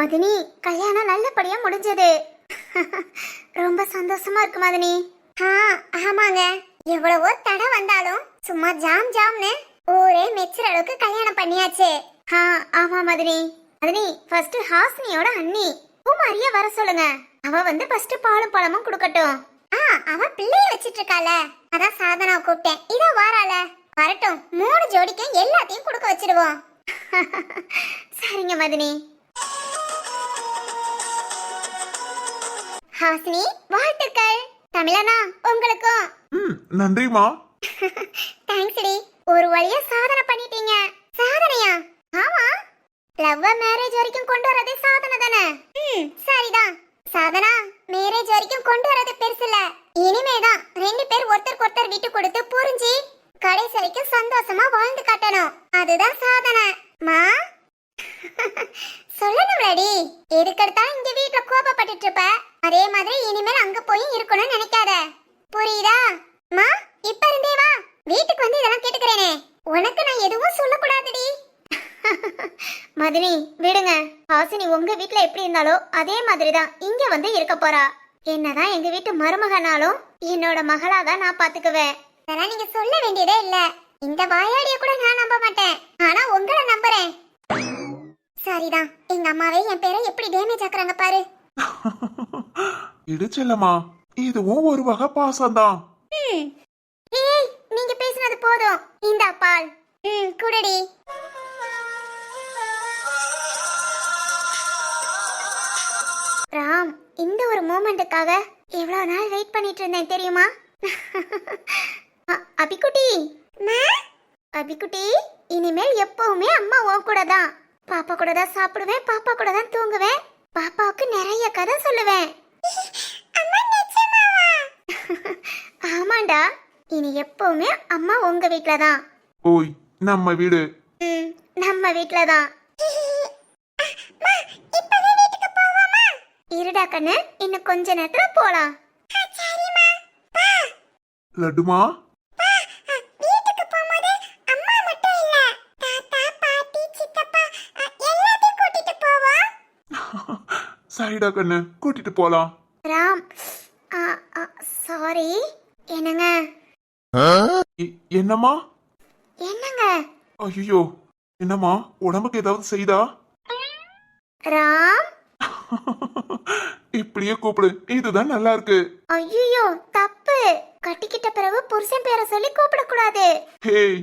மதினி, கல்யாணம் நல்லபடியா முடிஞ்சது. ரொம்ப சந்தோஷமா இருக்கு மதினி. ஆமாங்க. எவ்வளவோ தடை வந்தாலும் சும்மா ஜாம் ஜாம்னு ஊரே மெச்சுற அளவுக்கு கல்யாணம் பண்ணியாச்சு. ஆமா மதினி. மதினி, ஃபர்ஸ்ட் ஹாசினியோட அண்ணி பூமாரிய வர சொல்லுங்க. அவ வந்து ஃபர்ஸ்ட் பாலும் பழமும் கொடுக்கட்டும். அவ பிள்ளைய வச்சிட்டு இருக்கால, அதான் சாதனா கூப்பிட்டேன். இதோ வாரால, வரட்டும். 3 ஜோடிக்கு எல்லாத்தையும் கொடுக்க வச்சிடுவோம். சரிங்க மதினி. ஹாசினி, வாழ்த்துக்கள். தமிழனா, உங்களுக்கும். நன்றிமா. தேங்க்ஸ் டி. ஒரு வழியா சாதனை பண்ணிட்டீங்க. சாதனையா? ஆமா, லவ் மேரேஜ் வரைக்கும் கொண்டு வரதே சாதனை தானே. சரிதான். சாதனா, மேரேஜ் வரைக்கும் கொண்டு வரது பெருசுல. இனிமேதான் 2 பேர் ஒருத்தருக்கு ஒருத்தர் விட்டு கொடுத்து புரிஞ்சு கடைசி வரைக்கும் சந்தோஷமா வாழ்ந்து காட்டணும். அதுதான் சாதனை. மா சொல்லணும்லடி. எதுக்கெடுத்தா இங்க வீட்ல கோபப்பட்டுட்டு இருப்ப, அதே மாதிரி இனிமேல் அங்க போய் இருக்கணும்னு நினைக்காத. புரியுதா? மா, இப்ப இருந்தே வா. வீட்டுக்கு வந்து இதெல்லாம் கேட்டுக்கிறேனே, உனக்கு நான் எதுவும் சொல்லக்கூடாதுடி. மதினி, விடுங்க. ஹாசினி உங்க வீட்ல எப்படி இருந்தாலோ அதே மாதிரிதான் இங்க வந்து இருக்க போறா. என்னதான் எங்க வீட்டு மருமகனாலும் என்னோட மகளாதான் நான் பாத்துக்குவேன். அதெல்லாம் நீங்க சொல்ல வேண்டியதே இல்ல. இந்த வாயாடிய கூட நான் நம்ப மாட்டேன், ஆனா உங்களை நம்புறேன். சரிதான். எங்க அம்மாவே என் பேரை எப்படி டேமேஜ் ஆக்குறாங்க பாரு. இடிச்சலமா, இதுவும் ஒரு வகை பாசம்தான். ஏய், நீங்க பேசினது போதும். இந்த பால் குடடி. ராம், இந்த ஒரு மூமெண்ட்டுக்காக எவ்வளவு நாள் வெயிட் பண்ணிட்டு இருந்தேன் தெரியுமா? அபிக்குட்டி, அபிக்குட்டி, இனிமேல் எப்பவுமே அம்மா உன் கூட தான். பாப்பா கூட தான் சாப்பிடுவேன், பாப்பா கூட தான் தூங்குவேன், பாப்பாவுக்கு நிறைய கதை சொல்லுவேன். ஆமாண்டா, இனி எப்பவுமே அம்மா உங்க வீட்ல தான். ஓய், நம்ம வீடு. நம்ம வீட்ல தான். இருடா கண்ணு, இன்னும் கொஞ்ச நேரத்துல போலாம். லட்டுமா, சரிடா கண்ணு, கூட்டிட்டு போலாம். ராம், சாரி. என்னங்க? என்னம்மா? என்னங்க? ஐயோ, என்னம்மா, உடம்புக்கு ஏதாவது செய்தா? ராம், இப்படியே கூப்பிடு, இதுதான் நல்லா இருக்கு. ஐயோ, தப்பு. கட்டிக்கிட்ட பிறகு புருஷன் பேரை சொல்லி கூப்பிடக்கூடாது. ஹேய்,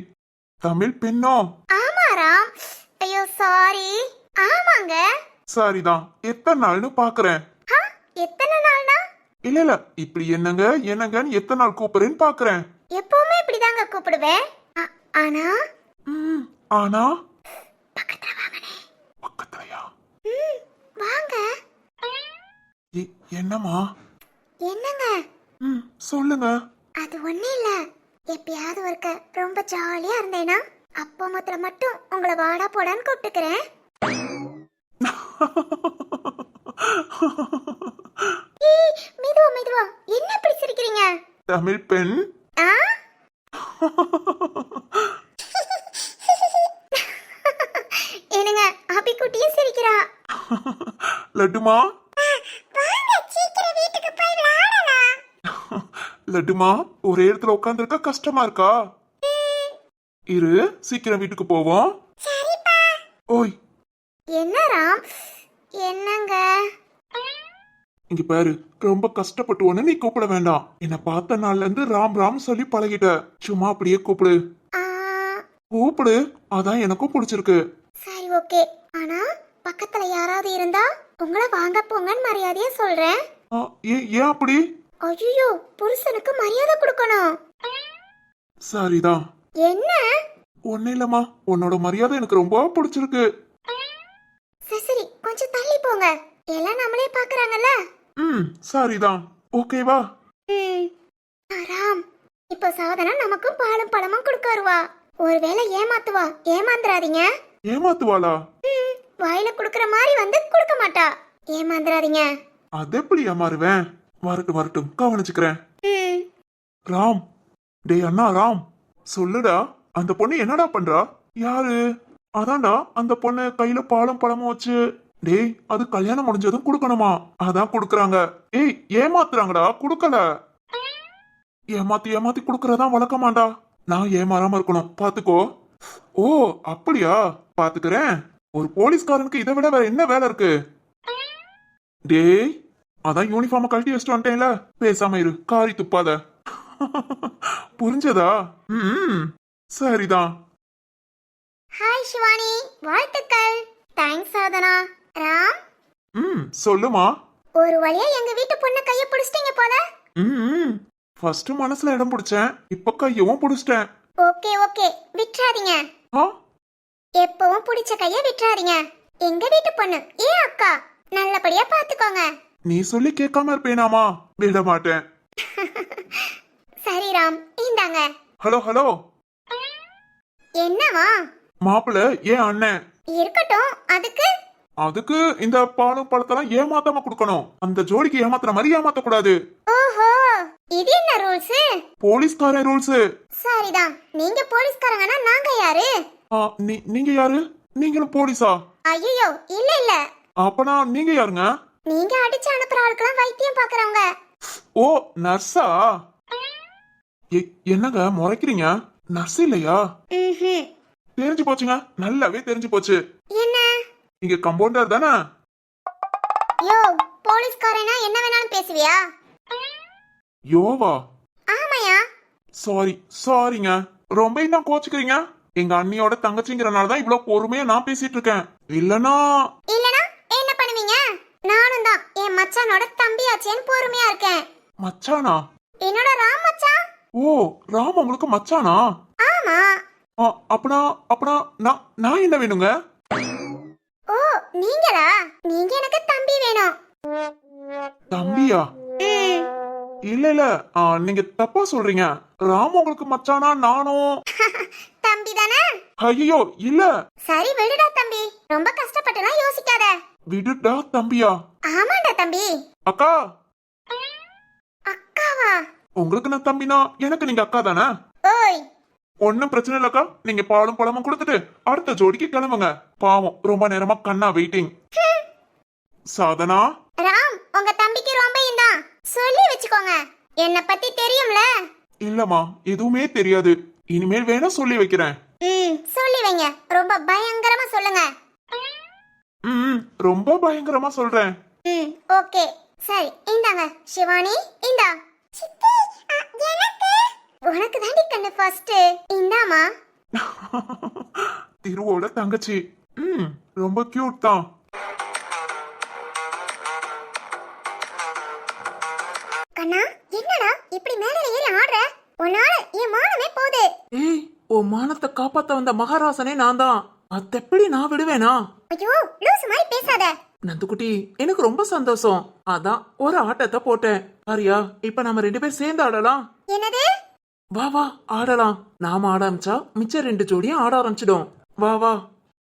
தமிழ் பெண்ணோ? ஆமா ராம். ஐயோ சாரி. ஆமாங்க. சரிதான். எத்தனை நாள்னு பாக்குறேன். எத்தனை நாள்னா? இல்ல, இப்படி என்னங்க என்னங்கன்னு எத்தனை நாள் கூப்பிடுறேன்னு பாக்குறேன். எப்பவுமே இப்படிதாங்க கூப்பிடுவேன். ஆனா ஆனா பக்கத்துல வாங்கனே. பக்கத்துலயா? வாங்க. என்னம்மா? என்னங்க? சொல்லுங்க. அது ஒண்ணு இல்ல. எப்பயாவது ஒருக்க ரொம்ப ஜாலியா இருந்தேனா அப்போ மட்டும் உங்களை வாடா போடான்னு கூப்பிட்டுக்கிறேன். மெதுவா மெதுவா. என்ன இப்படி சிரிக்கிறீங்க? தமிழ் பெண். என்னங்க, அபிக்குட்டியும் சிரிக்கிறா. லட்டுமா, லட்டுமா, ஒரே இடத்துல உட்காந்துருக்க கஷ்டமா இருக்கா? இரு, சீக்கிரம் வீட்டுக்கு போவோம். ஓய், என்ன ராம்? என்னங்க? இங்க பாரு, ரொம்ப கஷ்டப்பட்டு ஒண்ணு நீ கூப்பிட வேண்டாம். என்ன பார்த்த நாள்ல இருந்து ராம் ராம் சொல்லி பழகிட்ட. சும்மா அப்படியே கூப்பிடு. கூப்பிடு, அதான் எனக்கும் பிடிச்சிருக்கு. சரி, ஓகே. ஆனா பக்கத்துல யாராவது இருந்தா உங்களை வாங்க போங்கன்னு மரியாதையா சொல்றேன். ஏன் அப்படி? ஐயோ, புருஷனுக்கு மரியாதை கொடுக்கணும். சரிதான். என்ன? ஒண்ணு இல்லம்மா, உன்னோட மரியாதை எனக்கு ரொம்ப பிடிச்சிருக்கு. சரி, கொஞ்சம் தள்ளி போங்க. எல்லாம் நம்மளே பாக்குறாங்கல்ல. சரிதான். ஓகேவா? ராம், இப்ப சாதனா நமக்கும் பாலும் பழமும் கொடுக்க வருவா. ஒருவேளை ஏமாத்துவா. ஏமாந்துறாதீங்க. ஏமாத்துவாளா? வாயில குடுக்கற மாதிரி வந்து கொடுக்க மாட்டா. ஏமாந்துறாதீங்க. அது எப்படி ஏமாறுவேன்? வரட்டும் வரட்டும், கவனிச்சுக்கிறேன். ராம், டேய் அண்ணா ராம், சொல்லுடா, அந்த பொண்ணு என்னடா பண்றா? யாரு? அதான்டா அந்த பொண்ணு கையில பாலும் பழமும் வச்சு டேய் அது கல்யாணம் முடிஞ்சதும் கொடுக்கணுமா? அதான் கொடுக்கறாங்க. ஏய் ஏமாத்துறாங்கடா, கொடுக்கல. ஏமாத்தி ஏமாத்தி கொடுக்கறதா வழக்கமாண்டா. நான் ஏமாறாம இருக்கணும் பாத்துக்கோ. ஓ அப்படியா, பாத்துக்கிறேன். ஒரு போலீஸ்காரனுக்கு இதை விட வேற என்ன வேலை இருக்கு? டேய் அதான் யூனிஃபார்ம கழட்டி வச்சுட்டு வந்துட்டேன்ல, பேசாம இரு, காரி துப்பாத. புரிஞ்சதா? ம் சரிதான். ஹாய் சிவானி, வாழ்த்துக்கள். தேங்க்ஸ் சாதனா. ராம், சொல்லுமா. ஒரு வழியா எங்க வீட்டு பொண்ண கைய பிடிச்சிட்டீங்க போல. ஃபர்ஸ்ட் மனசுல இடம் பிடிச்சேன், இப்ப கையவும் பிடிச்சிட்டேன். ஓகே ஓகே, விட்டுறாதீங்க. ஆ எப்பவும் பிடிச்ச கைய விட்டுறாதீங்க. எங்க வீட்டு பொண்ணு ஏன் அக்கா, நல்லபடியா பாத்துக்கோங்க. நீ சொல்லி கேட்காம இருப்பேனாமா? விட மாட்டேன். சரி ராம், இந்தாங்க. Hello hello. என்னவா? மாப்பிள்ள ஏன் அண்ணன். இருக்கட்டும், அதுக்கு அதுக்கு இந்த பாலும் பழத்தெல்லாம் ஏமாத்தாம கொடுக்கணும். அந்த ஜோடிக்கு ஏமாத்துற மாதிரி ஏமாத்த கூடாது. ஓஹோ, இது என்ன ரூல்ஸ்? போலீஸ்காரன் ரூல்ஸ். சரிதான், நீங்க போலீஸ்காரங்கன்னா நாங்க யாரு? நீங்க யாரு? நீங்களும் போலீஸா? ஐயோ இல்ல இல்ல. அப்பனா நீங்க யாருங்க? நீங்க அடிச்சு அனுப்புற ஆளுக்கெல்லாம் வைத்தியம் பாக்குறவங்க. ஓ நர்ஸா? என்னங்க முறைக்கிறீங்க? நர்ஸ் இல்லையா? தெரிஞ்சு போச்சுங்க, நல்லாவே தெரிஞ்சு போச்சு. என்ன? நீங்க கம்பவுண்டர் தானே? யோ, போலீஸ்காரனா என்ன வேணாலும் பேசுவியா? யோவா? ஆமாயா. சாரிங்க, ரொம்ப தான் கோச்சுக்கிறீங்க. எங்க அண்ணியோட தங்கச்சிங்கிறனால தான் இவ்வளவு பொறுமையா நான் பேசிட்டு இருக்கேன். இல்லனா என்ன பண்ணுவீங்க? நானும் தான் என் மச்சானோட தம்பியாச்சேன்னு பொறுமையா இருக்கேன். மச்சானா? என்னோட ராம் மச்சான். ஓ ராம் உங்களுக்கு மச்சானா? ஆமா. அப்பனா அப்பனா நான் என்ன வேணுங்க? ஓ நீங்களா? நீங்க எனக்கு தம்பி வேணும். தம்பியா? இல்ல நீங்க தப்பா சொல்றீங்க. ராம் உங்களுக்கு மச்சானா? நானும் தம்பி தானே? ஐயோ இல்ல. சரி விடுடா தம்பி, ரொம்ப கஷ்டப்பட்டுலாம் யோசிக்காத. விடுடா தம்பியா? ஆமாடா தம்பி. அக்கா. அக்காவா? உங்களுக்கு நான் தம்பினா எனக்கு நீங்க அக்கா தானே? ஓய் ஒன்னும் பிரச்சனை இல்லக்கா. நீங்க பாலும் பழமும் கொடுத்துட்டு அடுத்த ஜோடிக்கு கிளம்புங்க. பாவம் ரொம்ப நேரமா கண்ணா வெயிட்டிங். சாதனா. ராம், உங்க தம்பிக்கு ரொம்ப இந்தான் சொல்லி வச்சுக்கோங்க. என்ன பத்தி தெரியும்ல? இல்லம்மா, எதுவுமே தெரியாது. இனிமேல் வேணா சொல்லி வைக்கிறேன். சொல்லி வைங்க, ரொம்ப பயங்கரமா சொல்லுங்க. ரொம்ப பயங்கரமா சொல்றேன். ஓகே சரி, இந்தாங்க சிவானி, இந்தா. சித்தி, எனக்கு உனக்கு தாண்டி கண்ணு ஃபர்ஸ்ட். இந்தாமா. திருவோட தங்கச்சி. ரொம்ப கியூட் தான். கண்ணா, என்னடா இப்படி மேடையில ஏறி ஆடுற? உன்னால என் மானமே போகுது. ஏய், உன் மானத்தை காப்பாத்த வந்த மகாராசனே நான் தான். அத்தெப்படி நான் விடுவேனா? ஐயோ லூசு மாதிரி பேசாத. நந்துக்குட்டி, எனக்கு ரொம்ப சந்தோஷம். அதான் ஒரு ஆட்டத்தை போட்டேன். பாரியா, இப்ப நம்ம 2 பேர் சேர்ந்து ஆடலாம். என்னது? வா வா ஆடலாம். நாம ஆட ஆரம்பிச்சா மிச்ச 2 ஜோடியும் ஆட ஆரம்பிச்சிடும். வா வா.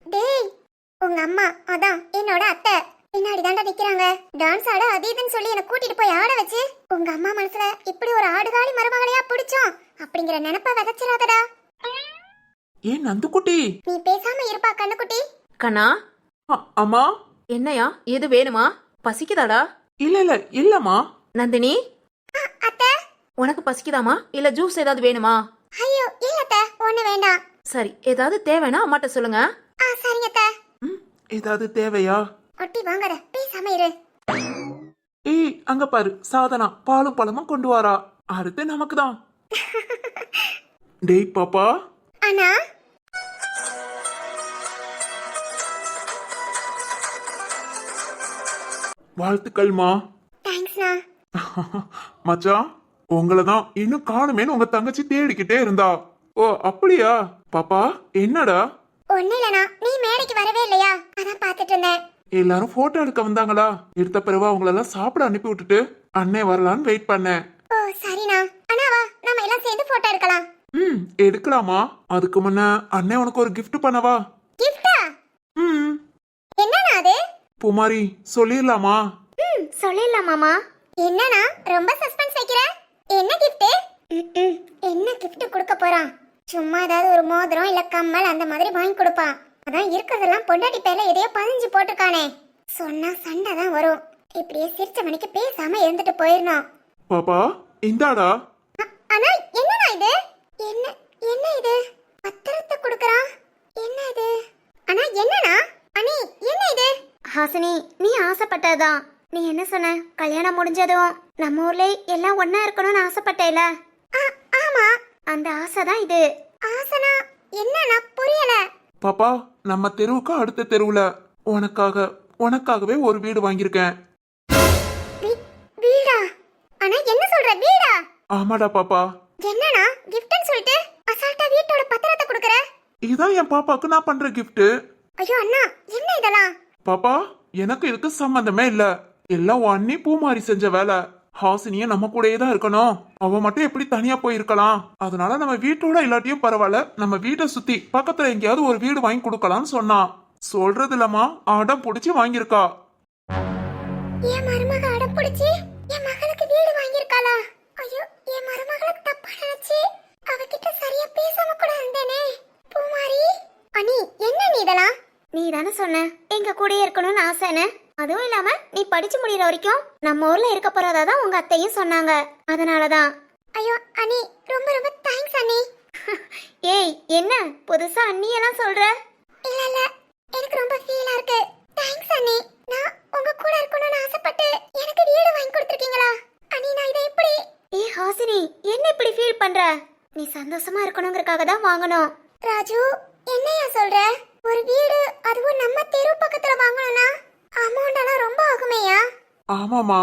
டேய், உங்க அம்மா அதான் என்னோட அத்தை பின்னாடி தாண்டா நிக்கிறாங்க. டான்ஸ் ஆட அது இதுன்னு சொல்லி என்ன கூட்டிட்டு போய் ஆட வச்சு உங்க அம்மா மனசுல இப்படி ஒரு ஆடுகாலி மருமகளையா பிடிச்சோம் அப்படிங்கிற நினைப்ப விதைச்சிடாதடா. ஏன் நந்துக்குட்டி? நீ பேசாம இருப்பா கண்ணுக்குட்டி. கண்ணா. அம்மா. என்னையா, எது வேணுமா? பசிக்குதாடா? இல்ல இல்லம்மா. நந்தினி, அத்தை, உனக்கு பசிக்குதாமா இல்ல ஜூஸ் ஏதாவது வேணுமா? ஐயோ இல்ல அத்தை, ஒண்ணு வேண்டாம். சரி, ஏதாவது தேவைன்னா அம்மாட்ட சொல்லுங்க. சரிங்க அத்தை. ஏதாவது தேவையா? ஒட்டி வாங்கற, பேசாம இரு. ஏய், அங்க பாரு, சாதனா பாலும் பழமும் கொண்டு வரா. அடுத்து நமக்கு தான். டேய் பாப்பா. அண்ணா. வாழ்த்துக்கள்மா. தேங்க்ஸ்ண்ணா. மச்சான், உங்களை தான் இன்னும் காணுமேன்னு உங்க தங்கச்சி தேடிக்கிட்டே இருந்தா. ஓ அப்படியா? பாப்பா என்னடா? ஒண்ணு இல்லனா, நீ மேடைக்கு வரவே இல்லையா, அதான் பாத்துட்டு இருந்தேன். எல்லாரும் போட்டோ எடுக்க வந்தாங்களா? எடுத்த பிறகு அவங்களெல்லாம் சாப்பிட அனுப்பி விட்டுட்டு அண்ணே வரலான்னு வெயிட் பண்ணேன். ஓ சரிண்ணா. அண்ணா வா, நாம எல்லாம் சேர்ந்து போட்டோ எடுக்கலாம். எடுக்கலாமா? அதுக்கு முன்ன அண்ணே உனக்கு ஒரு gift பண்ணவா? கிஃப்டா? என்னண்ணா அது? பூமாரி சொல்லிடலாமா? சொல்லிடலாம் மாமா. என்னண்ணா ரொம்ப சஸ்பென்ஸ் வைக்கிற? என்ன கிஃப்ட்? என்ன கிஃப்ட் கொடுக்க போறான்? சும்மா ஏதாவது ஒரு மோதிரம் இல்ல கம்மல் அந்த மாதிரி வாங்கி கொடுப்பான். அதான் இருக்கிறதெல்லாம் பொண்டாட்டி பேர்ல எதையோ பதிஞ்சு போட்டுருக்கானே. சொன்னா சண்டை தான் வரும். இப்படியே சிரிச்ச மணிக்கு பேசாம இருந்துட்டு போயிடணும். பாப்பா இந்தாடா. ஆனா என்னடா இது? என்ன என்ன இது? பத்திரத்தை கொடுக்கறான். என்ன இது? ஆனா என்னடா? அனி என்ன இது? ஹாசினி, நீ ஆசைப்பட்டதுதான். நீ என்ன சொன்ன? கல்யாணம் முடிஞ்சதும் நம்ம ஊர்ல எல்லாம் ஒண்ணா இருக்கணும்னு ஆசைப்பட்டேல? ஆமா, அந்த ஆசை தான் இது. ஆசனா என்னன்னா புரியல. பாப்பா, நம்ம தெருவுக்கு அடுத்த தெருவுல உனக்காகவே ஒரு வீடு வாங்கியிருக்கேன். வீடா? ஆனா என்ன சொல்ற? வீடா? ஆமாடா பாப்பா. என்னன்னா கிஃப்ட்னு சொல்லிட்டு அசால்ட்டா வீட்டோட பத்திரத்தை கொடுக்கற? இதுதான் என் பாப்பாக்கு நான் பண்ற gift. ஐயோ அண்ணா, என்ன இதெல்லாம்? பாப்பா, எனக்கு இதுக்கு சம்பந்தமே இல்ல. எல்லாம் உன் அண்ணி பூமாரி செஞ்ச வேலை. ஹாசினிய நம்ம கூடயே தான் இருக்கணும். அவ மட்டும் எப்படி தனியா போயிருக்கலாம்? அதனால நம்ம வீட்டோட இல்லாட்டியும் பரவாயில்ல, நம்ம வீட்டை சுத்தி பக்கத்துல எங்கேயாவது ஒரு வீடு வாங்கி கொடுக்கலாம்னு சொன்னான். சொல்றது இல்லம்மா, அடம் புடிச்சு வாங்கியிருக்கா. என் மருமக அடம் பிடிச்சி என் மகளுக்கு வீடு வாங்கியிருக்காளா? ஐயோ, என் மருமகளுக்கு தப்பா நினைச்சு அவகிட்ட சரியா பேசாம கூட இருந்தேனே. பூமாரி, அனி என்ன நீ இதெல்லாம்? நீ தானே சொன்ன எங்க கூடயே இருக்கணும்னு ஆசைன்னு. அதுவும் இல்லாம நீ படிச்சு முடியற வரைக்கும் நம்ம ஊர்ல இருக்க போறதா தான் உங்க அத்தையும் சொன்னாங்க. அதனாலதான். ஐயோ அனி, ரொம்ப ரொம்ப தேங்க்ஸ் அனி. ஏய், என்ன புதுசா அண்ணி எல்லாம் சொல்ற? இல்ல இல்ல, எனக்கு ரொம்ப ஃபீலா இருக்கு. தேங்க்ஸ் அண்ணி. நான் உங்க கூட இருக்கணும்னு ஆசைப்பட்டு எனக்கு வீடு வாங்கி கொடுத்திருக்கீங்களா? அண்ணி, நான் இதை எப்படி? ஏய் ஹாசினி, என்ன இப்படி ஃபீல் பண்ற? நீ சந்தோஷமா இருக்கணும்ங்கறதுக்காக தான் வாங்கணும். ராஜு, என்னையா சொல்ற? ஒரு வீடு அதுவும் நம்ம தெரு பக்கத்துல வாங்கணும்னா அமௌண்ட் எல்லாம் ரொம்ப ஆகுமேயா? ஆமாமா,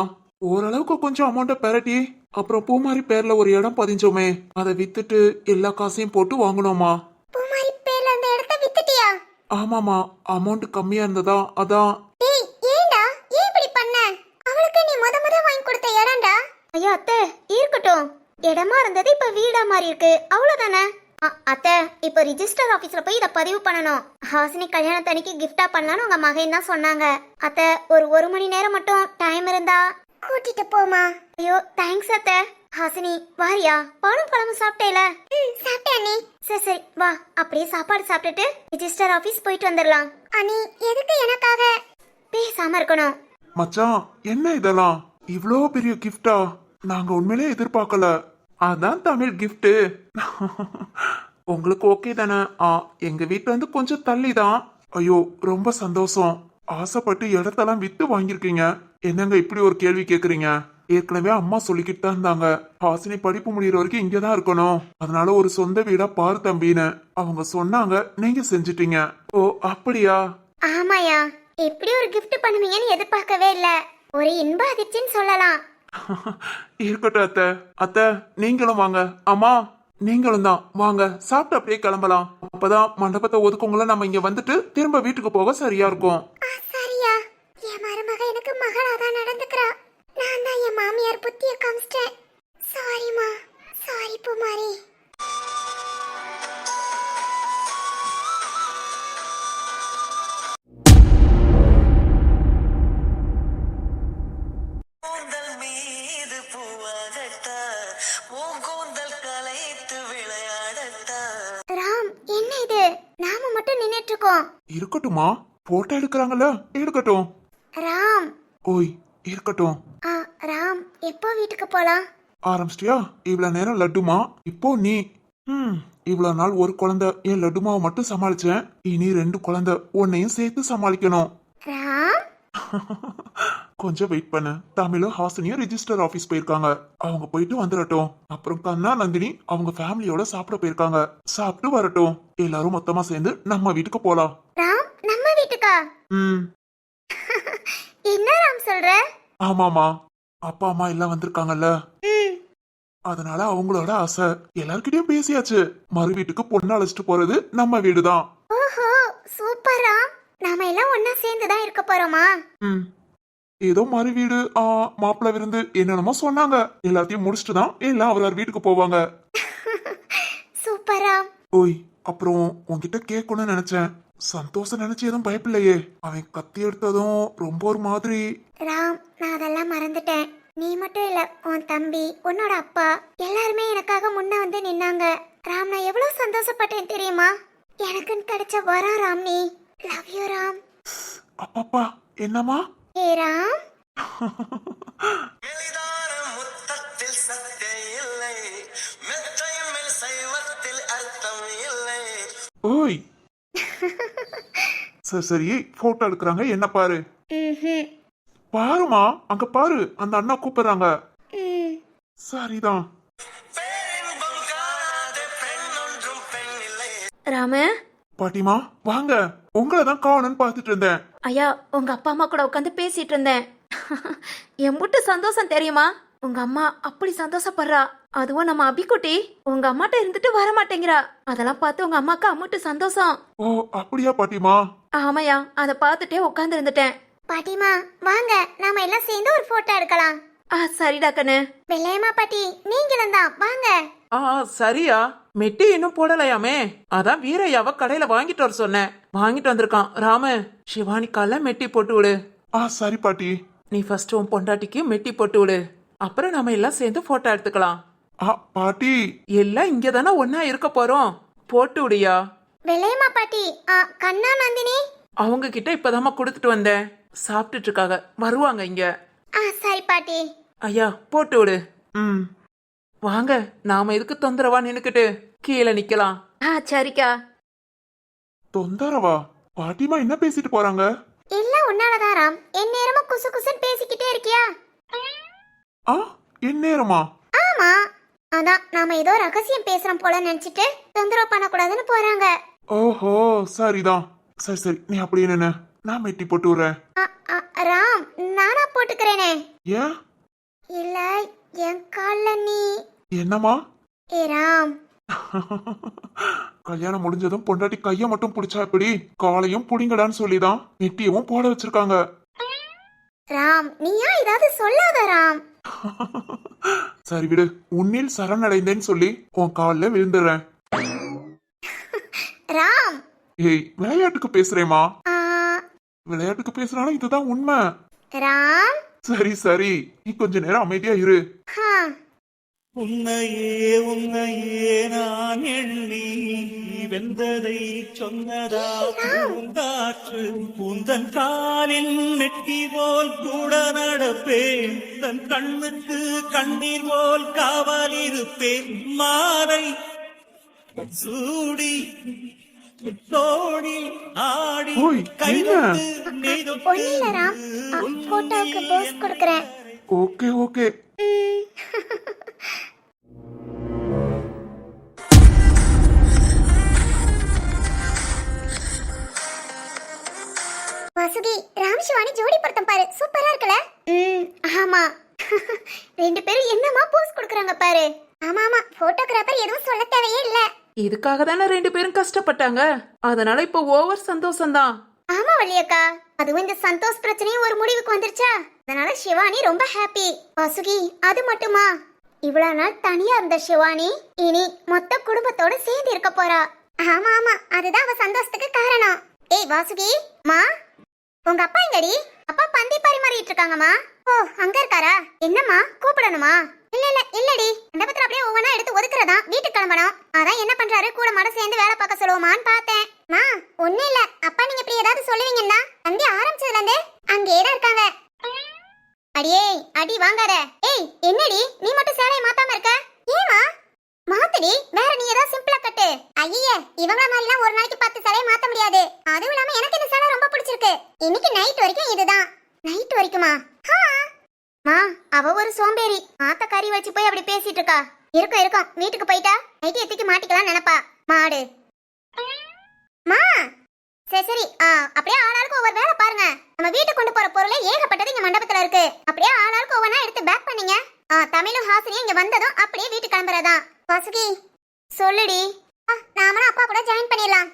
ஓரளவுக்கு கொஞ்சம் அமௌண்ட்டை பெரட்டி அப்புறம் பூமாரி பேர்ல ஒரு இடம் பதிஞ்சோமே, அதை வித்துட்டு எல்லா காசையும் போட்டு வாங்கணுமா. பூமாரி பேர்ல அந்த இடத்தை வித்துட்டியா? ஆமாமா, அமௌண்ட் கம்மியா இருந்ததா அதான். ஏய், ஏன்டா ஏன் இப்படி பண்ண? அவளுக்கு நீ முத வாங்கி கொடுத்த இடம்டா. ஐயோ அத்தை, இருக்கட்டும். இடமா இருந்தது இப்ப வீடா மாறி இருக்கு, அவ்வளவுதானே. அத்தை, இப்போ ரிஜிஸ்டர் ஆபீஸ்ல போய் இத பதிவு பண்ணணும். ஹாசினி கல்யாணத்தன்னைக்கு கிஃப்டா பண்ணலாம்னு உங்க மகன் தான் சொன்னாங்க. அத்தை, ஒரு மணி நேரம் மட்டும் டைம் இருந்தா கூட்டிட்டு போமா. ஐயோ தேங்க்ஸ் அத்தை. ஹாசினி வாரியா? பாலும் பழமும் சாப்பிட்டேல? சாப்பிட்டேன் அண்ணி. சரி சரி வா, அப்படியே சாப்பாடு சாப்பிட்டுட்டு ரிஜிஸ்டர் ஆபீஸ் போயிட்டு வந்துடலாம். அண்ணி, எதுக்கு எனக்காக பேசாம இருக்கணும்? மச்சான், என்ன இதெல்லாம்? இவ்ளோ பெரிய கிஃப்டா? நாங்க உண்மையிலே எதிர்பார்க்கல. அதான் தமிழ் gift. உங்களுக்கு ஓகே தானே? எங்க வீட்டுல இருந்து கொஞ்சம் தள்ளி தான். ஐயோ, ரொம்ப சந்தோஷம். ஆசைப்பட்டு இடத்தெல்லாம் வித்து வாங்கியிருக்கீங்க. என்னங்க இப்படி ஒரு கேள்வி கேக்குறீங்க? ஏற்கனவே அம்மா சொல்லிக்கிட்டு தான் இருந்தாங்க, ஹாசினி படிப்பு முடியற வரைக்கும் இங்கதான் இருக்கணும், அதனால ஒரு சொந்த வீடா பாரு தம்பின்னு அவங்க சொன்னாங்க. நீங்க செஞ்சிட்டீங்க. ஓ அப்படியா? ஆமாயா, எப்படி ஒரு gift பண்ணுவீங்கன்னு எதிர்பார்க்கவே இல்ல. ஒரு இன்ப அதிர்ச்சின்னு சொல்லலாம். இருக்கட்டும் அத்தை. அத்தை, நீங்களும் வாங்க. அம்மா, நீங்களும் தான் வாங்க. சாப்பிட்டு அப்படியே கிளம்பலாம். அப்பதான் மண்டபத்தை ஒதுக்குங்கள நம்ம இங்க வந்துட்டு திரும்ப வீட்டுக்கு போக சரியா இருக்கும். சரியா? என் மருமக எனக்கு மகளாதான் நடந்துக்கிறா. நான் தான் என் மாமியார் புத்திய காமிச்சிட்டேன். சாரிமா. சாரி பூமாரி. ராம், என்ன இது? நாம மட்டும் நின்னுட்டு இருக்கோம். இருக்கட்டுமா, போட்டோ எடுக்கிறாங்கல்ல, எடுக்கட்டும். ராம். ஓய், இருக்கட்டும். ராம், எப்போ வீட்டுக்கு போலாம்? ஆரம்பிச்சிட்டியா? இவ்வளவு நேரம் லட்டுமா, இப்போ நீ. இவ்வளவு நாள் ஒரு குழந்தை என் லட்டுமாவை மட்டும் சமாளிச்சேன். இனி 2 குழந்தை உன்னையும் சேர்த்து சமாளிக்கணும். ராம். கொஞ்சம் வெயிட் பண்ணு. தமிழும் ஹாசினியும் ரிஜிஸ்டர் ஆபீஸ் போயிருக்காங்க. அவங்க போயிட்டு வந்துடட்டும். அப்புறம் கண்ணா நந்தினி அவங்க ஃபேமிலியோட சாப்பிட போயிருக்காங்க. சாப்பிட்டு வரட்டும். எல்லாரும் மொத்தமா சேர்ந்து நம்ம வீட்டுக்கு போலாம். ராம், நம்ம வீட்டுக்கா? என்ன ராம் சொல்ற? ஆமாமா, அப்பா அம்மா எல்லாம் வந்திருக்காங்கல்ல, அதனால அவங்களோட ஆசை. எல்லார்கிட்டயும் பேசியாச்சு. மறு வீட்டுக்கு பொண்ணு அழைச்சிட்டு போறது நம்ம வீடுதான். ஓஹோ, சூப்பர் ராம். நாம எல்லாம் ஒன்னா சேர்ந்து தான் இருக்க போறோமா? ஏதோ மறு வீடு, மாப்பிள்ளை விருந்து என்னென்னமோ சொன்னாங்க. எல்லாத்தையும் முடிச்சுட்டு தான் எல்லாம் அவரார் வீட்டுக்கு போவாங்க. சூப்பர் ராம். ஓய், அப்புறம் உன்கிட்ட கேட்கணும்னு நினைச்சேன். சந்தோஷம் நினைச்சு எதுவும் பயப்பில்லையே? அவன் கத்தி எடுத்ததும் ரொம்ப ஒரு மாதிரி. ராம், நான் அதெல்லாம் மறந்துட்டேன். நீ மட்டும் இல்ல, உன் தம்பி, உன்னோட அப்பா எல்லாருமே எனக்காக முன்ன வந்து நின்னாங்க. ராம், நான் எவ்வளவு சந்தோஷப்பட்டேன் தெரியுமா? எனக்குன்னு கிடைச்ச வரம் ராம். நீ லவ் யூ ராம். அப்பப்பா, என்னம்மா? ஏ ராம், எளிதான முத்தத்தில் சத்தே இல்லை, மெத்தையின் மேல் சைவத்தில் அர்த்தம் இல்லை. ஓய். சரி சரி, போட்டோ எடுக்கிறாங்க, என்ன பாரு. ம்ஹும். பாருமா, அங்க பாரு, அந்த அண்ணா கூப்பிடுறாங்க. ம். சரிதான். பேரின்பம் காணாத பெண் ஒன்றும் பெண் இல்லை. ராமு, பாட்டிமா வாங்க, உங்களை தான் காணும்னு பார்த்துட்டு இருந்தேன். ஐயா உங்க அப்பா அம்மா கூட உட்காந்து பேசிட்டு இருந்தேன். எம்புட்டு சந்தோஷம் தெரியுமா? உங்க அம்மா அப்படி சந்தோஷப்படுறா. அதுவும் நம்ம அபிக்குட்டி உங்க அம்மாட்ட இருந்துட்டு வர மாட்டேங்கிறா. அதெல்லாம் பார்த்து உங்க அம்மாக்கு அம்முட்டு சந்தோஷம். ஓ அப்படியா பாட்டிமா? ஆமாயா, அதை பார்த்துட்டே உட்காந்து இருந்துட்டேன். பாட்டிமா வாங்க, நாம எல்லாம் சேர்ந்து ஒரு போட்டோ எடுக்கலாம். சரிடா கண்ணு. வெள்ளையம்மா பாட்டி, நீங்களும் தான் வாங்க. சரியா, மெட்டி இன்னும் போடலையாமே. அதான் வீரையாவ கடையில வாங்கிட்டு வர சொன்னேன். வாங்கிட்டு வந்திருக்கான். ராமு, சிவானிக்கால மெட்டி போட்டு விடு. சரி பாட்டி. நீ ஃபர்ஸ்ட் உன் பொண்டாட்டிக்கு மெட்டி போட்டு விடு. அப்புறம் நாம எல்லாம் சேர்ந்து போட்டோ எடுத்துக்கலாம். பாட்டி. எல்லாம் இங்க தானே ஒன்னா இருக்க போறோம். போட்டு விடியா. வெள்ளையம்மா பாட்டி, கண்ணா நந்தினி. அவங்க கிட்ட இப்பதாம்மா கொடுத்துட்டு வந்தேன். சாப்பிட்டுட்டு இருக்காங்க, வருவாங்க இங்க. சரி பாட்டி. ஐயா போட்டு விடு. ம். வாங்க, நாம எதுக்கு தொந்தரவா நின்னுக்கிட்டு கீழே நிக்கலாம். சரிக்கா. தொந்தரவா? பாட்டிமா என்ன பேசிட்டு போறாங்க? எல்லாம் உன்னாலதான் ராம். என் நேரமும் குசு குசுன்னு பேசிக்கிட்டே இருக்கியா? என் நேரமா? ஆமா, அதான் நாம ஏதோ ரகசியம் பேசுறோம் போல நினைச்சிட்டு தொந்தரவு பண்ணக்கூடாதுன்னு போறாங்க. ஓஹோ சரிதான். சரி சரி, நீ அப்படியே நின்னு, நான் மெட்டி போட்டு விடுறேன். ராம், நானா போட்டுக்கிறேனே. ஏன்? இல்ல, என் கால்ல நீ. என்னம்மா? ஏ ராம், கல்யாணம் முடிஞ்சதும் பொண்டாட்டி கைய மட்டும் பிடிச்சா எப்படி? காலையும் புடிங்கடான்னு சொல்லிதான் மெட்டியவும் போட வச்சிருக்காங்க. ராம் நீயா ஏதாவது சொல்லாத ராம். சரி விடு, உன்னில் சரணடைந்தேன்னு சொல்லி உன் கால்ல விழுந்துடுறேன். ராம். ஏய், விளையாட்டுக்கு பேசுறேமா? ஆ, விளையாட்டுக்கு பேசுறாலும் இதுதான் உண்மை. ராம். சரி சரி, நீ கொஞ்ச நேரம் அமைதியா இரு. ஹா. உன்னையே உன்னையே நான் எண்ணி வெந்ததை சொன்னதா பூங்காற்று உந்தன் காலில் நெட்டி போல் கூட நடப்பேன், தன் கண்ணுக்கு கண்ணீர் போல் காவல் இருப்பேன், மாலை சூடி தோடி ஆடி ஓய், கைது ஒண்ணுல ராம், போட்டோவுக்கு போஸ் கொடுக்கறேன். Okay okay. வசுகி, ராம் சிவானி ஜோடி பொருத்தம் பாரு, சூப்பரா இருக்குல? ஆமா. ரெண்டு பேரும் என்னமா போஸ் கொடுக்கறாங்க பாரு. ஆமா ஆமா, போட்டோகிராஃபர் எதுவும் சொல்ல தேவையே இல்ல. இதுக்காக தானே ரெண்டு பேரும் கஷ்டப்பட்டாங்க. அதனால இப்போ ஓவர் சந்தோஷம்தான். ஆமா வள்ளியக்கா, அதுவும் இந்த சந்தோஷ் பிரச்சனையும் ஒரு முடிவுக்கு வந்துருச்சா, அதனால சிவானி ரொம்ப ஹாப்பி. வாசுகி, அது மட்டுமா, இவ்வளவு நாள் தனியா இருந்த சிவானி இனி மொத்த குடும்பத்தோட சேர்ந்து இருக்க போறா. ஆமா ஆமா, அதுதான் அவ சந்தோஷத்துக்கு காரணம். ஏய் வாசுகி, மா உங்க அப்பா எங்கடி? அப்பா பந்தி பரிமாறிட்டு இருக்காங்கம்மா. ஓ, அங்க இருக்காரா? என்னம்மா, கூப்பிடணுமா? இல்ல இல்ல இல்லடி, மண்டபத்துல அப்படியே ஒவ்வொன்னா எடுத்து ஒதுக்குறதா, வீட்டுக்கு கிளம்பணும். அதான் என்ன பண்றாரு, கூட மாட சேர்ந்து வேலை பார்க்க சொல்லுவோமான்னு பார்த்தேன். மா ஒண்ணு இல்ல, அப்பா நீங்க இப்படி ஏதாவது சொல்லுவீங்கன்னா தம்பி ஆரம்பிச்சதுல இருந்தே அங்கேதான் இருக்காங்க. அடியே அடி வாங்காத. ஏய் என்னடி, நீ மட்டும் சேலையை மாத்தாம இருக்க? ஏமா மாத்தடி, வேற நீ ஏதாவது சிம்பிளா கட்டு. ஐயே, இவங்கள மாதிரிலாம் ஒரு நாளைக்கு 10 சேலையை மாத்த முடியாது. அதுவும் இல்லாம எனக்கு இந்த சேலை ரொம்ப பிடிச்சிருக்கு. இன்னைக்கு நைட் வரைக்கும் இதுதான். நைட் வரைக்குமா? மா அவ ஒரு சோம்பேறி, மாத்த கறி வச்சு போய் அப்படி பேசிட்டு இருக்கா. இருக்கும் இருக்கும், வீட்டுக்கு போயிட்டா நைட்டி எத்திக்கு மாட்டிக்கலாம் நினைப்பா மாடு. மா சரி சரி, அப்படியே ஆளாளுக்கு ஒவ்வொரு வேலை பாருங்க. நம்ம வீட்டுக்கு கொண்டு போற பொருளே ஏகப்பட்டது இங்க மண்டபத்துல இருக்கு. அப்படியே ஆளாளுக்கு ஒவ்வொன்னா எடுத்து பேக் பண்ணீங்க. தமிழும் ஹாசினியும் இங்க வந்ததும் அப்படியே வீட்டுக்கு கிளம்புறதா. வாசுகி சொல்லுடி, நாமளும் அப்பா கூட ஜாயின் பண்ணிடலாம்.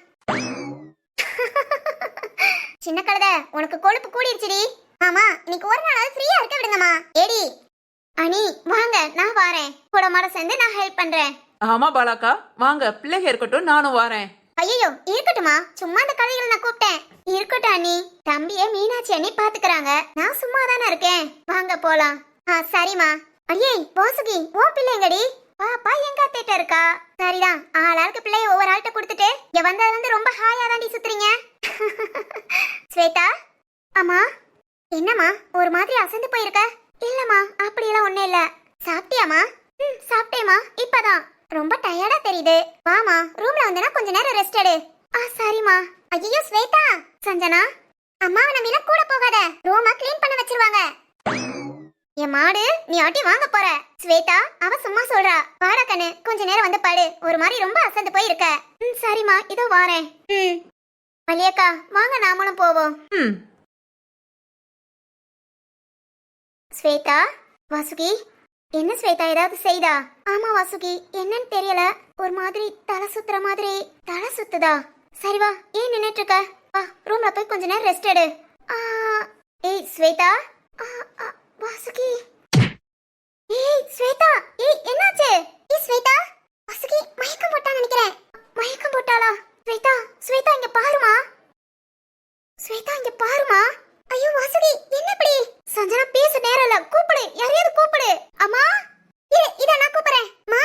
சின்ன கழுதை, உனக்கு கொழுப்பு கூடிருச்சுடி. ஆமா, இன்னைக்கு ஒரு நாளாவது ஃப்ரீயா இருக்க விடுங்கம்மா. ஏடி அனி வாங்க, நான் வாரேன். கூட மாட சேர்ந்து நான் ஹெல்ப் பண்றேன். ஆமா பாலாக்கா, வாங்க, பிள்ளைங்க இருக்கட்டும், நானும் வாரேன். ஐயோ இருக்கட்டுமா, சும்மா அந்த கதைகளை நான் கூப்பிட்டேன். இருக்கட்டும் அண்ணி, தம்பிய மீனாட்சி அண்ணி பாத்துக்கறாங்க, நான் சும்மா தானே இருக்கேன். வாங்க போலாம். சரிம்மா. ஐயே வாசுகி, உன் பிள்ளைங்கடி? பாப்பா எங்க அத்தைட்ட இருக்கா. சரிதான், ஆளாளுக்கு பிள்ளைய ஒவ்வொரு ஆள்கிட்ட கொடுத்துட்டு இங்க வந்ததுல இருந்து ரொம்ப ஹாயா தாண்டி சுத்துறீங்க. ஸ்வேதா அம்மா, என்னம்மா ஒரு மாதிரி அசந்து போயிருக்க? இல்லம்மா அப்படியெல்லாம் ஒண்ணும் இல்ல. சாப்பிட்டியாமா? சாப்பிட்டேம்மா, இப்பதான். ரொம்ப டயர்டா தெரியுது. வாமா, ரூம்ல வந்தனா கொஞ்ச நேரம் ரெஸ்ட் எடு. சரிம்மா. ஐயோ ஸ்வேதா, சஞ்சனா, அம்மாவை நம்பிலாம் கூட போகாத. ரூமை க்ளீன் பண்ண வச்சிருவாங்க. என் மாடு, நீ ஆட்டி வாங்க போற. ஸ்வேதா, அவ சும்மா சொல்றா. வாடா கண்ணு, கொஞ்ச நேரம் வந்து படு. ஒரு மாதிரி ரொம்ப அசந்து போய் இருக்க. சரிம்மா, இதோ வாரேன். வள்ளியக்கா, வாங்க நாமளும் போவோம். ம் ஸ்வேதா, வாசுகி, என்ன ஸ்வேதா ஏதாவது செய்தா? ஆமா வாசுகி, என்னன்னு தெரியல. ஒரு மாதிரி தலை சுத்துற மாதிரி. தலை சுத்துதா? சரி வா, ஏன் நின்னுட்டு இருக்க? வா, ரூம்ல போய் கொஞ்ச நேரம் ரெஸ்ட் எடு. ஏய் ஸ்வேதா. வாசுகி. ஏய் ஸ்வேதா, ஏய் என்னாச்சு? ஏய் ஸ்வேதா, வாசுகி மயக்கம் போட்டா நினைக்கிறேன். மயக்கம் போட்டாளா? ஸ்வேதா, ஸ்வேதா இங்க பாருமா. ஸ்வேதா இங்க பாருமா. ஐயோ வாசுகி, என்ன இப்படி? சஞ்சனா பேச நேரம் இல்ல, கூப்பிடு, யாரையாவது கூப்பிடு. அம்மா, இத நான் கூப்பிடுறேன். மா.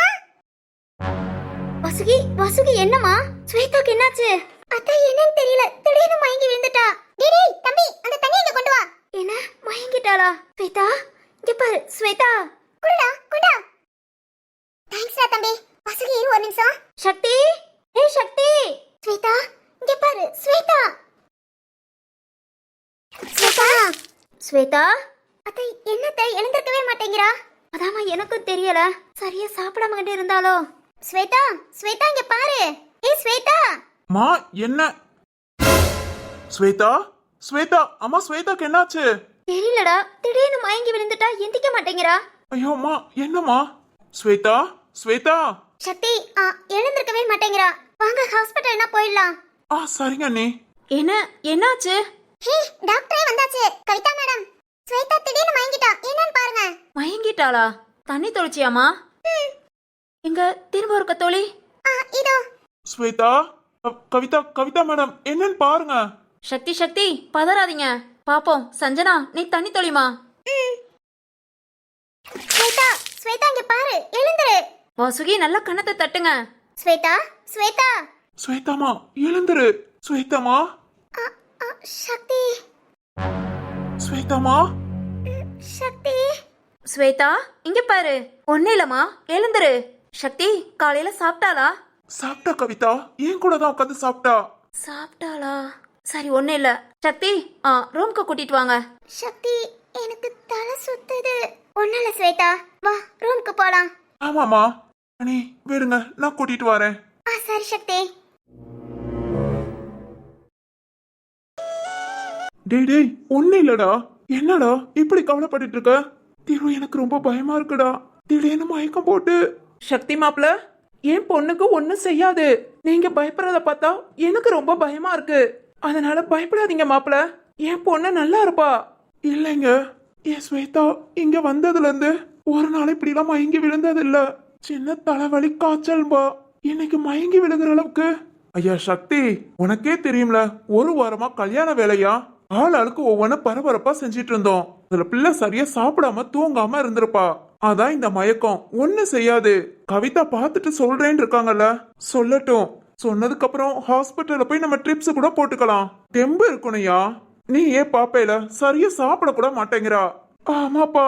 வாசுகி, வாசுகி என்னம்மா? ஸ்வேதாக்கு என்னாச்சு? அத்தை என்னன்னு தெரியல, திடீர்னு மயங்கி விழுந்துட்டா. டேய் தம்பி, அந்த தண்ணி இங்க கொண்டு வா. என்ன மயங்கிட்டாளா? ஸ்வேதா, இங்க பாரு. ஸ்வேதா, குடுடா, குடா. தேங்க்ஸ்டா தம்பி. வாசுகி இரு ஒரு நிமிஷம். சக்தி, ஏய் சக்தி. ஸ்வேதா, இங்க பாரு. ஸ்வேதா, ஸ்வேதா, ஸ்வேதா. அத்தை என்னத்தை எழுந்திருக்கவே மாட்டேங்கிறா? அதாம்மா எனக்கும் தெரியல, சரியா சாப்பிடாம கிட்ட இருந்தாலோ. ஸ்வேதா, ஸ்வேதா இங்க பாரு. ஏய் ஸ்வேதா. மா என்ன? ஸ்வேதா, ஸ்வேதா, அம்மா ஸ்வேதாக்கு என்னாச்சு? தெரியலடா, திடீர்னு மயங்கி விழுந்துட்டா, எந்திக்க மாட்டேங்கிறா. ஐயோ அம்மா, என்னம்மா? ஸ்வேதா, ஸ்வேதா. சக்தி, எழுந்திருக்கவே மாட்டேங்கிறா. வாங்க ஹாஸ்பிடல்னா போயிடலாம். சரிங்க அண்ணி. என்னாச்சு? ஹே, டாக்டரே வந்தாச்சு. கவிதா மேடம், ஸ்வேதா திடீர்னு மயங்கிட்டா, என்னன்னு பாருங்க. மயங்கிட்டாளா? தண்ணி தொளிச்சியாமா? எங்க திரும்ப ஒருக்க தோழி. இதோ. ஸ்வேதா, கவிதா, கவிதா மேடம், என்னன்னு பாருங்க. சக்தி சக்தி, பதறாதீங்க, பாப்போம். சஞ்சனா, நீ தண்ணி தொளிமா. ஸ்வேதா, ஸ்வேதா இங்க பாரு, எழுந்திரு. வாசுகி நல்லா கண்ணத்தை தட்டுங்க. ஸ்வேதா, ஸ்வேதா. ஸ்வேதாமா, எழுந்துரு. ஸ்வேதாமா, சக்தி, ஸ்வேதாமா. சக்தி. ஸ்வேதா, இங்க பாரு. ஒண்ணு இல்லம்மா, எழுந்துரு. சக்தி, காலையில சாப்பிட்டாளா? சாப்பிட்டா கவிதா, ஏன் கூட தான் உட்காந்து சாப்பிட்டா. சாப்பிட்டாளா? சரி, ஒண்ணு இல்ல. சக்தி, ரூம்க்கு கூட்டிட்டு வாங்க. சக்தி, எனக்கு தலை சுத்துது. ஒண்ணும் இல்ல ஸ்வேதா, வா ரூம்க்கு போலாம். ஆமாமா அண்ணி, விடுங்க, நான் கூட்டிட்டு வரேன். சரி சக்தி. டேய் டேய், ஒண்ணு இல்லடா. என்னடா இப்படி கவலைப்பட்டுட்டு இருக்க? திரு, எனக்கு ரொம்ப பயமா இருக்குடா. திடீர்னு மயக்கம் போட்டு. சக்தி மாப்ள, என் பொண்ணுக்கு ஒன்னும் செய்யாது. நீங்க பயப்படுறத பார்த்தா எனக்கு ரொம்ப பயமா இருக்கு. அதனால பயப்படாதீங்க மாப்ள, என் பொண்ணு நல்லா இருப்பா. இல்லைங்க, என் ஸ்வேதா இங்க வந்ததுல இருந்து ஒரு நாள் இப்படிலாம் மயங்கி விழுந்தது இல்ல. சின்ன தலைவலி, காய்ச்சல்பா. இன்னைக்கு மயங்கி விழுகிற அளவுக்கு. ஐயா சக்தி, உனக்கே தெரியும்ல, ஒரு வாரமா கல்யாண வேலையா, ஆள் ஆளுக்கு ஒவ்வொன்னு பரபரப்பா செஞ்சிட்டு இருந்தோம். அதுல பிள்ளை சரியா சாப்பிடாம தூங்காம இருந்திருப்பா. அதான் இந்த மயக்கம். ஒண்ணு செய்யாது. கவிதா பார்த்துட்டு சொல்றேன்னு இருக்காங்கல்ல, சொல்லட்டும். சொன்னதுக்கு அப்புறம் ஹாஸ்பிட்டல்ல போய் நம்ம ட்ரிப்ஸ் கூட போட்டுக்கலாம். தெம்பு இருக்கணும்யா. நீ ஏன் பாப்பேல சரியா சாப்பிட கூட மாட்டேங்கிறா. ஆமாப்பா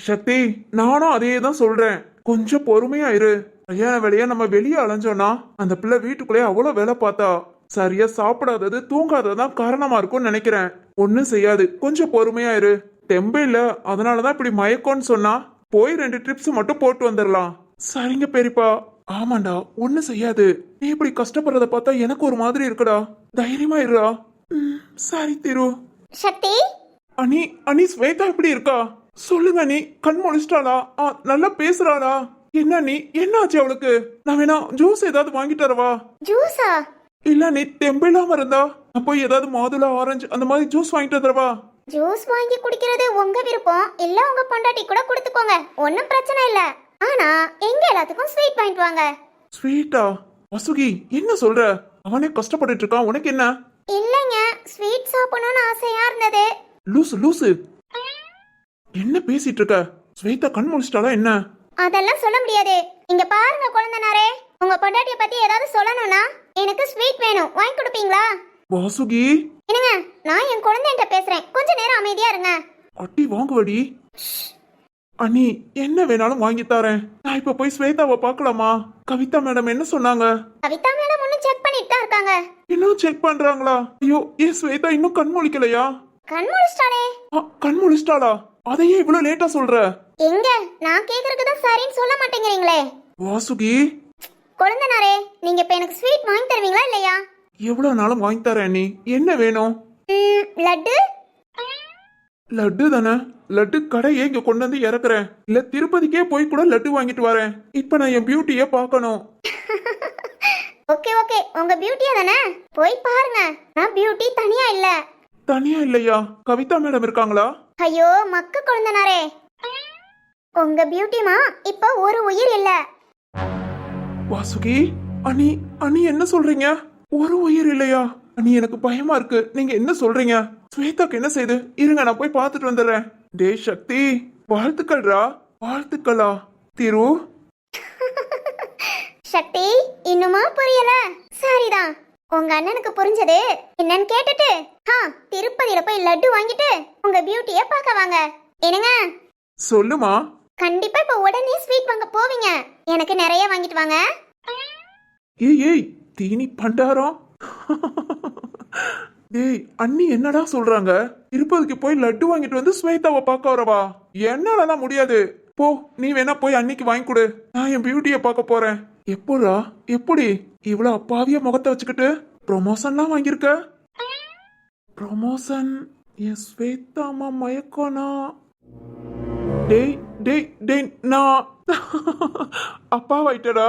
சக்தி, நானும் அதே தான் சொல்றேன். கொஞ்சம் பொறுமையா இரு. கல்யாண வேலையா நம்ம வெளியே அலைஞ்சோம்னா அந்த பிள்ளை வீட்டுக்குள்ளே அவ்வளவு வேலை பார்த்தா. சரியா சாப்பிடாதது, தூங்காததான் காரணமா இருக்கும்னு நினைக்கிறேன். ஒன்னும் செய்யாது, கொஞ்சம் பொறுமையா இரு. தெம்பு இல்ல, அதனாலதான் இப்படி மயக்கம்னு சொன்னா. போய் 2 ட்ரிப்ஸ் மட்டும் போட்டு வந்துடலாம். சரிங்க பெரியப்பா. ஆமாண்டா, ஒன்னும் செய்யாது. நீ இப்படி கஷ்டப்படுறத பார்த்தா எனக்கு ஒரு மாதிரி இருக்குடா. தைரியமா இருடா. சரி திரு. சக்தி, அனி, அனி ஸ்வேதா எப்படி இருக்கா? சொல்லுங்க அனி, கண் முழிச்சிட்டாளா? நல்லா பேசுறாளா? என்ன நீ, என்ன ஆச்சு அவளுக்கு? நான் வேணா ஜூஸ் ஏதாவது வாங்கிட்டு வரவா? ஜூஸா? இல்ல நீ தெம்பில்லாம இருந்தா நான் போய் ஏதாவது மாதுளை, ஆரஞ்சு அந்த மாதிரி ஜூஸ் வாங்கிட்டு வந்துடவா? ஜூஸ் வாங்கி குடிக்கிறது உங்க விருப்பம், இல்ல உங்க பொண்டாட்டி கூட கொடுத்துக்கோங்க, ஒன்னும் பிரச்சனை இல்ல. ஆனா எங்க எல்லாத்துக்கும் ஸ்வீட் வாங்கிட்டு வாங்க. ஸ்வீட்டா? வசுகி, என்ன சொல்ற? அவனே கஷ்டப்பட்டுட்டு இருக்கான், உனக்கு என்ன? இல்லைங்க, ஸ்வீட் சாப்பிடணும்னு ஆசையா இருந்தது. லூசு லூசு, என்ன பேசிட்டு இருக்க? ஸ்வேதா கண் முழிச்சிட்டாளா என்ன? அதெல்லாம் சொல்ல முடியாது. இங்க பாருங்க குழந்தனாரே, உங்க பொண்டாட்டிய பத்தி ஏதாவது சொல்லணும்னா எனக்கு ஸ்வீட் வேணும், வாங்கி கொடுப்பீங்களா? வாசுகி, என்னங்க, நான் என் குழந்தைகிட்ட பேசுறேன், கொஞ்ச நேரம் அமைதியா இருங்க. அட்டி வாங்குவடி. அண்ணி என்ன வேணாலும் வாங்கி தரேன். நான் இப்ப போய் ஸ்வேதாவை பார்க்கலாமா? கவிதா மேடம் என்ன சொன்னாங்க? கவிதா மேடம் ஒன்னும் செக் பண்ணிட்டு தான் இருக்காங்க. இன்னும் செக் பண்றாங்களா? ஐயோ ஏன் ஸ்வேதா இன்னும் கண் முழிக்கலையா? கண் முழிச்சிட்டாளே. கண் முழிச்சிட்டாளா? அதையே இவ்வளவு லேட்டா சொல்ற? எங்க நான் கேக்குறதுக்கு தான் சரின்னு சொல்ல மாட்டேங்கிறீங்களே. வாசுகி, குழந்தனாரே, நீங்க இப்ப எனக்கு ஸ்வீட் வாங்கி தருவீங்களா இல்லையா? எவ்வளவு நாளும் வாங்கி தரேன். நீ என்ன வேணும்? லட்டு. லட்டு தானே? லட்டு கடையே இங்க கொண்டு வந்து இறக்குறேன். இல்ல திருப்பதிக்கே போய் கூட லட்டு வாங்கிட்டு வரேன். இப்ப நான் என் பியூட்டிய பார்க்கணும். ஓகே ஓகே, உங்க பியூட்டியா தானே, போய் பாருங்க. நான் பியூட்டி தனியா இல்ல. தனியா இல்லையா? கவிதா மேடம் இருக்காங்களா? ஐயோ மக்க குழந்தனாரே, உங்க பியூட்டிமா இப்ப ஒரு உயிர் இல்ல. வாசுகி, அண்ணி அண்ணி என்ன சொல்றீங்க? ஒரு உயிர் இல்லையா? அண்ணி எனக்கு பயமா இருக்கு. நீங்க என்ன சொல்றீங்க? ஸ்வேதாக்கு என்ன செய்து? இருங்க நான் போய் பார்த்துட்டு வந்துடுறேன். டே சக்தி, வாழ்த்துக்கள்ரா. வாழ்த்துக்களா? திரு சக்தி, இன்னுமா புரியல? சரிதான், உங்க அண்ணனுக்கு புரிஞ்சது என்னன்னு கேட்டுட்டு திருப்பதியில போய் லட்டு வாங்கிட்டு உங்க பியூட்டிய பார்க்க வாங்க. என்னங்க? சொல்லுமா. கண்டிப்பா இப்ப உடனே ஸ்வீட் வாங்க போவீங்க. எனக்கு நிறைய வாங்கிட்டு வாங்க. ஏய் ஏய், தீனி பண்டாரம். டேய் அண்ணி என்னடா சொல்றாங்க? திருப்பதிக்கு போய் லட்டு வாங்கிட்டு வந்து ஸ்வேதாவை பார்க்க வரவா? என்னாலலாம் முடியாது. போ, நீ வேணா போய் அன்னிக்கு வாங்கி கொடு. நான் என் பியூட்டிய பார்க்க போறேன். எப்போடா? எப்படி இவ்வளவு அப்பாவிய முகத்தை வச்சுக்கிட்டு ப்ரொமோஷன்லாம் வாங்கியிருக்க? ப்ரொமோஷன்? என் ஸ்வேதாமா மயக்கோனா? டேய் டேய் டேய், நான் அப்பாவாயிட்டடா.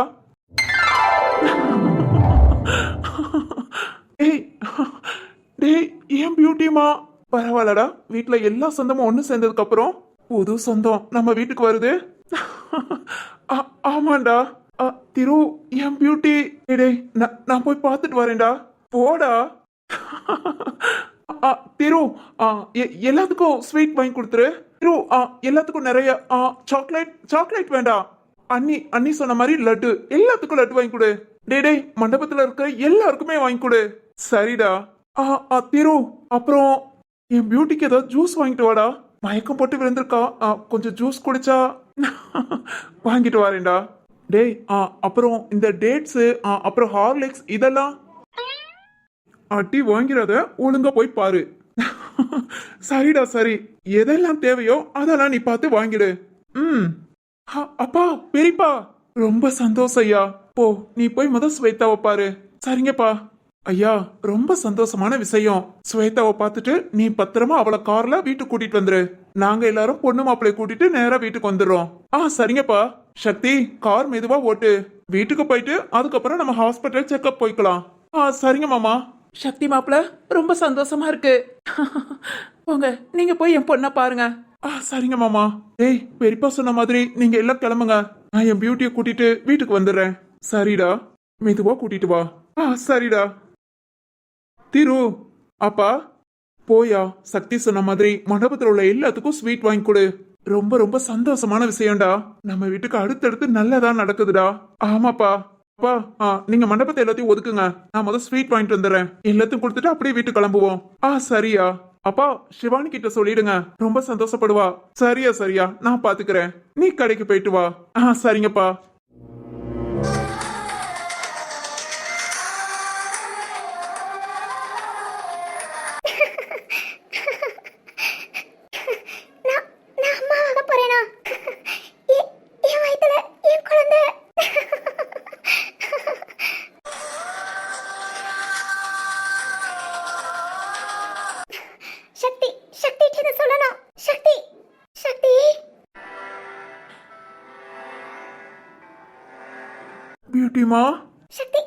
ஏய் டேய், ஏன் பியூட்டிமா? பரவாயில்லடா, வீட்டுல எல்லா சொந்தமும் ஒண்ணு சேர்ந்ததுக்கு அப்புறம் புது சொந்தம் நம்ம வீட்டுக்கு வருது. ஆமாண்டா. திரு, என் பியூட்டி. டேய் நான் போய் பார்த்துட்டு வரேன்டா. போடா. திரு, எல்லாத்துக்கும் ஸ்வீட் வாங்கி கொடுத்துரு. திரு, எல்லாத்துக்கும் நிறைய சாக்லேட் வேண்டாம். அண்ணி சொன்ன மாதிரி லட்டு, எல்லாத்துக்கும் லட்டு வாங்கி கொடு. டேய் மண்டபத்துல இருக்கிற எல்லாருக்குமே வாங்கி கொடு. சரிடா. திரு, அப்புறம் என் பியூட்டிக்கு ஏதாவது ஜூஸ் வாங்கிட்டு வாடா. மயக்கம் போட்டு விழுந்திருக்கா, கொஞ்சம் ஜூஸ் குடிச்சா. வாங்கிட்டு வரேன்டா. டேய் அப்புறம் இந்த டேட்ஸ், அப்புறம் ஹார்லிக்ஸ் இதெல்லாம் அட்டி வாங்கிறத ஒழுங்கா போய் பாரு. சரிடா சரி, எதெல்லாம் தேவையோ அதெல்லாம் நீ பார்த்து வாங்கிடு. அப்பா, பெரியப்பா, ரொம்ப சந்தோஷம் ஐயா. போ, நீ போய் ஸ்வேதாவை பாரு. சரிங்கப்பா. ஐயா, ரொம்ப சந்தோஷமான விஷயம். ஸ்வேதாவை பார்த்துட்டு நீ பத்திரமா அவளை கார்ல வீட்டுக்கு கூட்டிட்டு வந்துரு. நாங்க எல்லாரும் பொண்ணு மாப்பிள்ளை கூட்டிட்டு நேரா வீட்டுக்கு வந்துடுறோம். சரிங்கப்பா. சக்தி, கார் மெதுவா ஓட்டு. வீட்டுக்கு போயிட்டு அதுக்கப்புறம் நம்ம ஹாஸ்பிட்டல் செக்அப் போய்க்கலாம். சரிங்க மாமா. சக்தி மாப்பிள, ரொம்ப சந்தோஷமா இருக்கு. போங்க, நீங்க போய் என் பொண்ணை பாருங்க. சரிங்க மாமா. ஏய், பெரியப்பா சொன்ன மாதிரி நீங்க எல்லாம் கிளம்புங்க. நான் என் பியூட்டியை கூட்டிட்டு வீட்டுக்கு வந்துடுறேன். சரிடா, மெதுவா கூட்டிட்டு வா. சரிடா. திரு, அப்பா போயா. சக்தி சொன்ன மாதிரி மண்டபத்தில் உள்ள எல்லாத்துக்கும் ஸ்வீட் வாங்கி கொடு. ரொம்ப ரொம்ப சந்தோஷமான விஷயம்டா. நம்ம வீட்டுக்கு அடுத்தடுத்து நல்லதா நடக்குதுடா. ஆமாப்பா. அப்பா, நீங்க மண்டபத்தை எல்லாத்தையும் ஒதுக்குங்க. நான் ஸ்வீட் வாங்கிட்டு வந்துடுறேன். எல்லாத்தையும் கொடுத்துட்டு அப்படியே வீட்டுக்கு கிளம்புவோம். சரியா? அப்பா, சிவானி கிட்ட சொல்லிடுங்க, ரொம்ப சந்தோஷப்படுவா. சரியா, நான் பாத்துக்கிறேன். நீ கடைக்கு போயிட்டு வா. சரிங்கப்பா. பியூட்டிமா. சக்தி,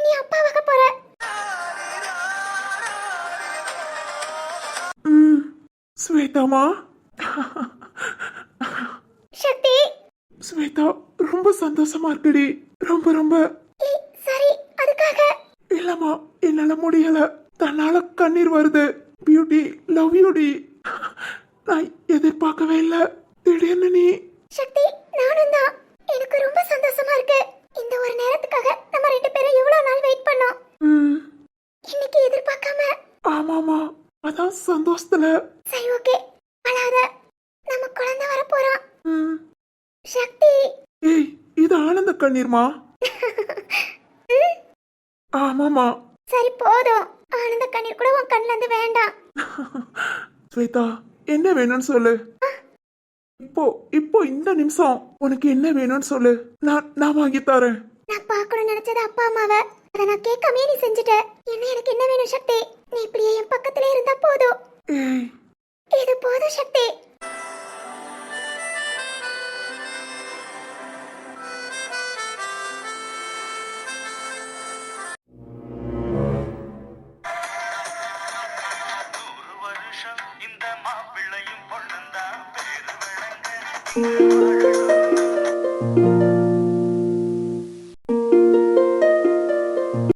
நீ அப்பாவாக போற. ஸ்வேதாமா. சக்தி. ஸ்வேதா, ரொம்ப சந்தோஷமா இருக்குடி. ரொம்ப ரொம்ப. சரி, அதுக்காக இல்லம்மா, என்னால முடியல. தன்னால கண்ணீர் வருது. பியூட்டி, லவ் யூ டி. நான் எதிர்பார்க்கவே இல்ல. திடீர்னு நீ. சக்தி, நானும் தான். எனக்கு ரொம்ப சந்தோஷமா இருக்கு. இந்த ஒரு நேரத்துக்காக நம்ம ரெண்டு பேரும் இவ்வளவு நாள் வெயிட் பண்ணோம். இன்னைக்கு ஆமாமா, அதான் சந்தோஷத்துல. சரி ஓகே, அழாத. நம்ம குழந்தை வர போறோம். ம். சக்தி. ஏய், இது ஆனந்த கண்ணீர்மா. ஆமாமா. சரி போதும், ஆனந்த கண்ணீர் கூட உன் கண்ணுல இருந்து வேண்டாம். ஸ்வேதா, என்ன வேணும்னு சொல்லு. இப்போ இப்போ இந்த நிமிஷம் உனக்கு என்ன வேணும்னு சொல்லு. நான் வாங்கி தரேன். நான் பார்க்கணும்னு நினைச்சது அப்பா அம்மாவை, அதை நான் கேட்காமே நீ செஞ்சுட்ட. என்ன எனக்கு என்ன வேணும் சக்தி? நீ இப்படியே என் பக்கத்திலே இருந்தா போதும். ஏய், இது போதும் சக்தி. வருஷம் இந்த மாப்பிள்ளையும் பொண்ணுந்தான் பேரு விளங்க